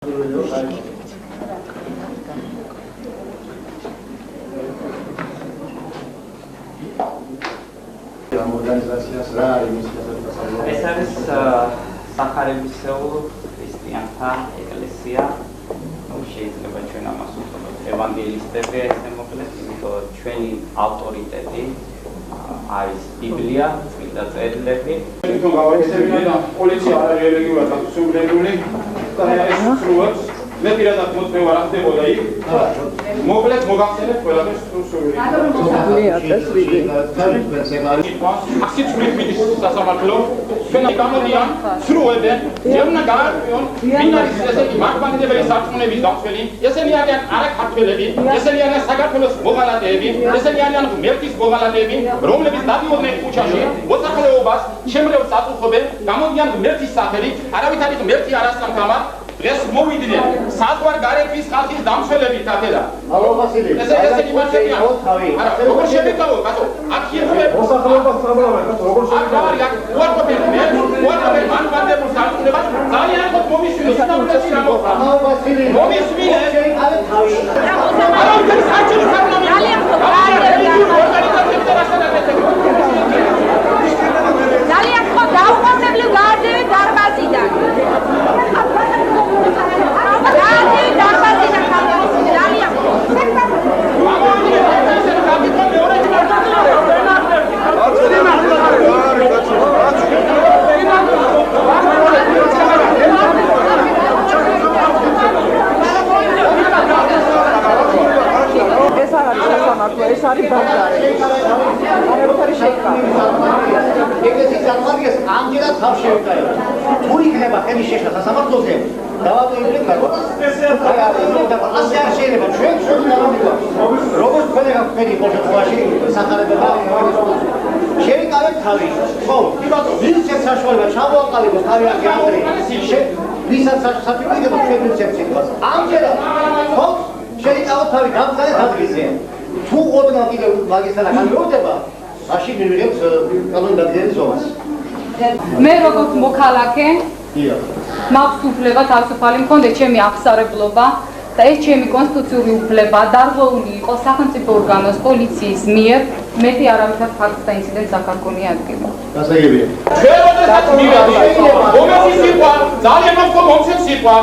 ეს არის სახარებისეულ ქრისტიანთა ეკლესია. შეიძლება ჩვენ ამას ვუწოდოთ ევანგელისტები, ესე მოკლედ, იმიტომ ჩვენი ავტორიტეტი არის ბიბლია, წმინდა წერილები. თვითონ გავაიხსენებინა და პოლიცია არარელიგიურად ასრულებული და ეს სრულს მე პირადად მოწმე ვარ ახდებოდა იქ. მოკლედ მოგახსენებ ყველაფერს სრული. სასამართლო ჩვენ გამოდიან სრულებენ ზემნა გაარკვიონ ვინ არის ესეთი მართლმადიდებელი სარწმუნოების დამცველი, ესენი არიან არაქართველები, ესენი არიან საქართველოს მოღალატეები, ესენი არიან ღმერთის მოღალატეები, რომლებიც დადიოდნენ ქუჩაში მოსახლეობას შემრევლს აწუხებენ, გამოდიან ღმერთის სახელით, არავითარი ღმერთი არ ასამთავრა. დღეს მოვიდნენ საზღვარ გარეთის ხალხის დამცველებით აფერა. ესე იმართებიან. არა, როგორ შევიკავო, კაცო? აქიებულებ მოსახლეობას წამლავენ, კაცო, როგორ შევიკავო? უარყოფენ მანვანდებულ სარწმუნოებას, ძალიან ხოთ მომისმინოს, სინამდვილეში რა მოხდა? მომისმინეს. არავითარი საჭირო სარწმუნოება. ძალიან ხოთ ძალიან ხოთ დაუყოვნებლივ გაარდევით დარბაზიდან. ეს არის ბაზარი. არაფერი შეიკავება. ეგრეთის წარმოადგენს ამჯერად ხალხ შევიკავება. თუ იქნება ხელი შეშლა სასამართლოზე, დავატოვებთ კარგად. ასე არ შეიძლება ჩვენ დავამტკიცოთ. როგორც თქვენი გაქვენი პოლიტიკაში სახარებება შევიკავებთ თავი. ხო, ვინცეც საშუალება ჩამოაყალიბოს თავი აქ ამერი. ვისაც საფიქრდება ჩვენ ვინცეც იტყვას. ამჯერად ხო შევიკავოთ თავი გამხდარეთ ადგილზე. თუ ოდნავ კიდევ მაგისტრალა გამიორდება, მაშინ მივიღებთ კანონდადიანის ზომას. მე როგორც მოქალაქე, მაქვს უფლება თავისუფალი მქონდეს ჩემი აღსარებლობა და ეს ჩემი კონსტიტუციური უფლება დარღვეული იყო სახელმწიფო ორგანოს პოლიციის მიერ მეტი არავითარ ფაქტს და ინციდენტს აქ არ გქონია ადგილი. გასაგებია. ჩვენ როდესაც მივედით, მომეცი სიტყვა, ძალიან მომხო მომცემ სიტყვა.